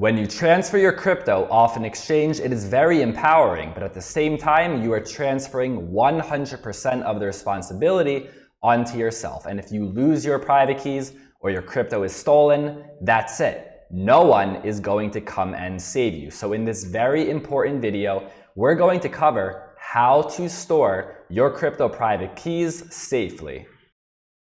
When you transfer your crypto off an exchange, it is very empowering, but at the same time, you are transferring 100% of the responsibility onto yourself. And if you lose your private keys or your crypto is stolen, that's it. No one is going to come and save you. So in this very important video, we're going to cover how to store your crypto private keys safely.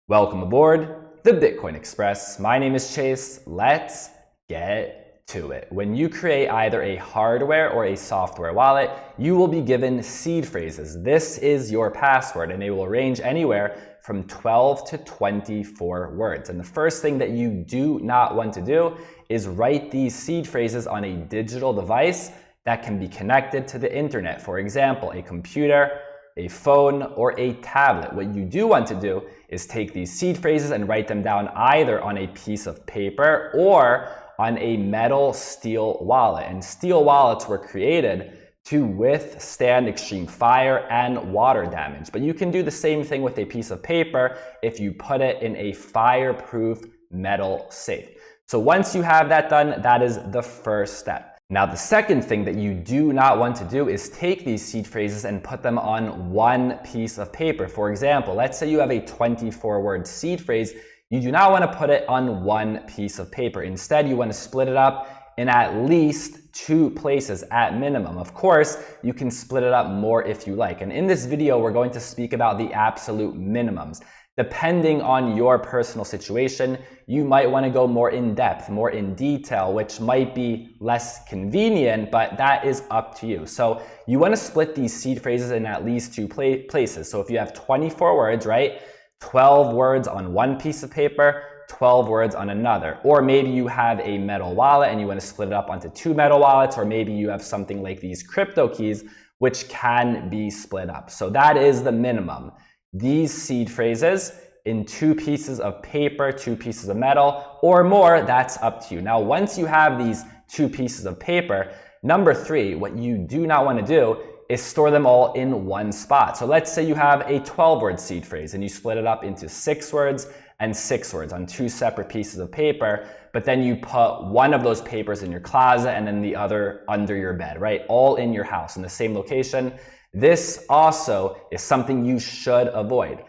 Welcome aboard the Bitcoin Express. My name is Chase. Let's get to it. When you create either a hardware or a software wallet, you will be given seed phrases. This is your password, and they will range anywhere from 12 to 24 words. And the first thing that you do not want to do is write these seed phrases on a digital device that can be connected to the internet. For example, a computer, a phone, or a tablet. What you do want to do is take these seed phrases and write them down either on a piece of paper or on a metal steel wallet. And steel wallets were created to withstand extreme fire and water damage. But you can do the same thing with a piece of paper if you put it in a fireproof metal safe. So once you have that done, that is the first step. Now, the second thing that you do not want to do is take these seed phrases and put them on one piece of paper. For example, let's say you have a 24-word seed phrase. You do not want to put it on one piece of paper. Instead, you want to split it up in at least 2 places at minimum. Of course, you can split it up more if you like. And in this video, we're going to speak about the absolute minimums. Depending on your personal situation, you might want to go more in depth, more in detail, which might be less convenient, but that is up to you. So you want to split these seed phrases in at least 2 places. So if you have 24 words, right? 12 words on one piece of paper, 12 words on another. Or maybe you have a metal wallet and you want to split it up onto 2 metal wallets, or maybe you have something like these crypto keys, which can be split up. So that is the minimum. These seed phrases in 2 pieces of paper, 2 pieces of metal, or more, that's up to you. Now, once you have these 2 pieces of paper, number 3, what you do not want to do is store them all in one spot. So let's say you have a 12-word seed phrase and you split it up into 6 words and 6 words on 2 separate pieces of paper, but then you put one of those papers in your closet and then the other under your bed, right? All in your house in the same location. This also is something you should avoid.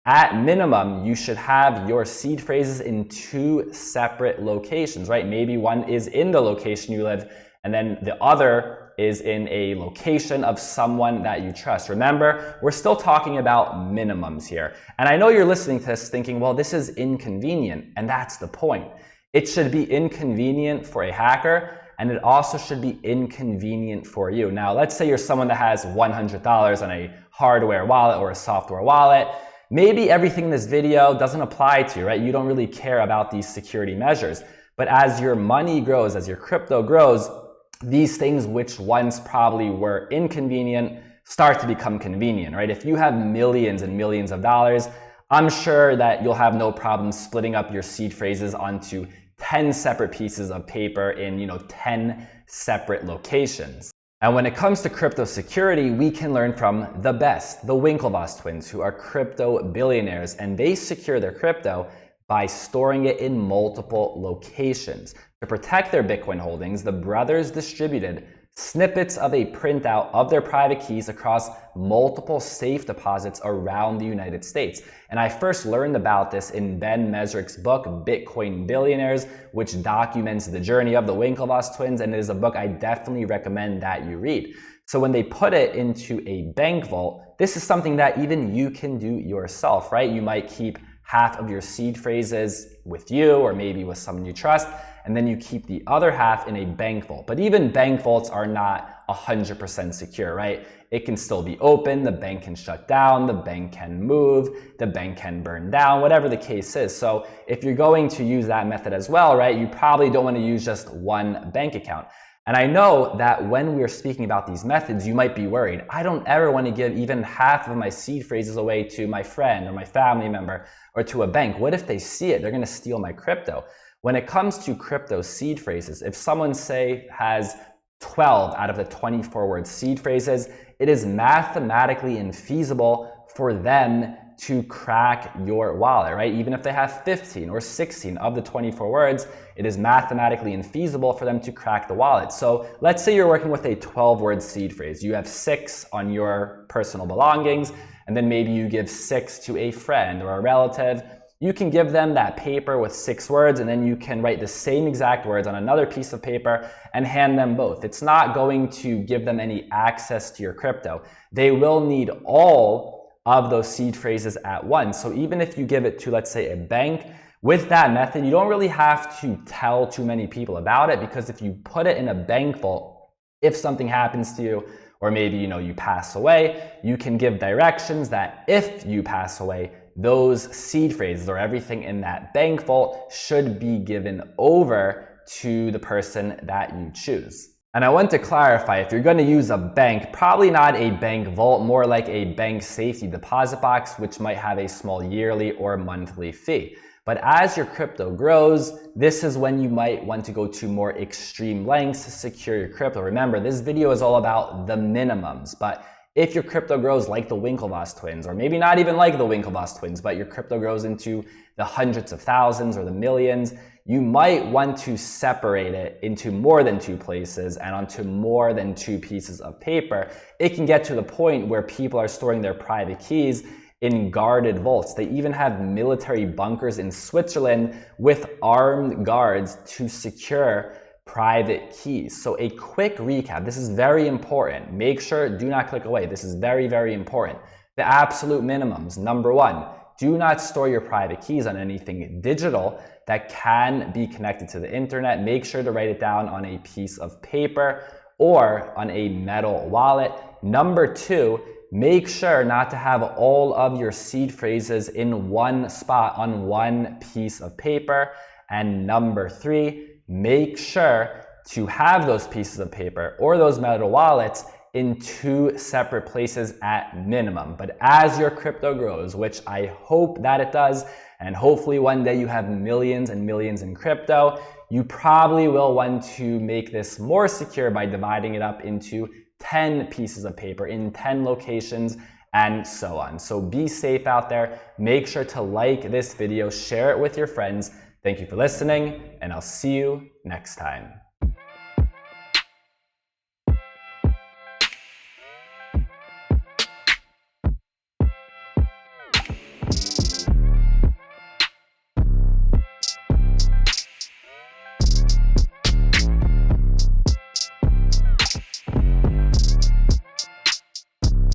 At minimum, you should have your seed phrases in 2 separate locations, right? Maybe one is in the location you live, and then the other is in a location of someone that you trust. Remember, we're still talking about minimums here. And I know you're listening to this thinking, well, this is inconvenient, and that's the point. It should be inconvenient for a hacker, and it also should be inconvenient for you. Now, let's say you're someone that has $100 on a hardware wallet or a software wallet. Maybe everything in this video doesn't apply to you, right? You don't really care about these security measures. But as your money grows, as your crypto grows, these things which once probably were inconvenient start to become convenient, right? If you have millions and millions of dollars, I'm sure that you'll have no problem splitting up your seed phrases onto 10 separate pieces of paper in, 10 separate locations. And when it comes to crypto security, we can learn from the best, the Winklevoss twins, who are crypto billionaires, and they secure their crypto by storing it in multiple locations. To protect their Bitcoin holdings, the brothers distributed snippets of a printout of their private keys across multiple safe deposits around the United States. And I first learned about this in Ben Mesrick's book, Bitcoin Billionaires, which documents the journey of the Winklevoss twins, and it is a book I definitely recommend that you read. So when they put it into a bank vault, this is something that even you can do yourself, right? You might keep half of your seed phrases with you or maybe with someone you trust, and then you keep the other half in a bank vault. But even bank vaults are not 100% secure, right? It can still be open, the bank can shut down, the bank can move, the bank can burn down, whatever the case is. So if you're going to use that method as well, right, you probably don't want to use just one bank account. And I know that when we're speaking about these methods, you might be worried. I don't ever want to give even half of my seed phrases away to my friend or my family member or to a bank. What if they see it? They're going to steal my crypto. When it comes to crypto seed phrases, if someone, say, has 12 out of the 24-word seed phrases, it is mathematically infeasible for them to crack your wallet, right? Even if they have 15 or 16 of the 24 words, it is mathematically infeasible for them to crack the wallet. So let's say you're working with a 12-word seed phrase. You have 6 on your personal belongings, and then maybe you give 6 to a friend or a relative. You can give them that paper with 6 words, and then you can write the same exact words on another piece of paper and hand them both. It's not going to give them any access to your crypto. They will need all of those seed phrases at once. So even if you give it to, let's say, a bank, with that method, you don't really have to tell too many people about it, because if you put it in a bank vault, if something happens to you, or maybe you pass away, you can give directions that if you pass away, those seed phrases or everything in that bank vault should be given over to the person that you choose. And I want to clarify, if you're going to use a bank, probably not a bank vault, more like a bank safety deposit box, which might have a small yearly or monthly fee. But as your crypto grows, this is when you might want to go to more extreme lengths to secure your crypto. Remember, this video is all about the minimums, but if your crypto grows like the Winklevoss twins, or maybe not even like the Winklevoss twins, but your crypto grows into the hundreds of thousands or the millions, you might want to separate it into more than 2 places and onto more than 2 pieces of paper. It can get to the point where people are storing their private keys in guarded vaults. They even have military bunkers in Switzerland with armed guards to secure private keys. So a quick recap, this is very important. Make sure, do not click away. This is very, very important. The absolute minimums. Number 1, do not store your private keys on anything digital that can be connected to the internet. Make sure to write it down on a piece of paper or on a metal wallet. Number 2, make sure not to have all of your seed phrases in one spot on one piece of paper. And number 3, make sure to have those pieces of paper or those metal wallets in 2 separate places at minimum. But as your crypto grows, which I hope that it does, and hopefully one day you have millions and millions in crypto, you probably will want to make this more secure by dividing it up into 10 pieces of paper in 10 locations and so on. So be safe out there. Make sure to like this video, share it with your friends. Thank you for listening, and I'll see you next time.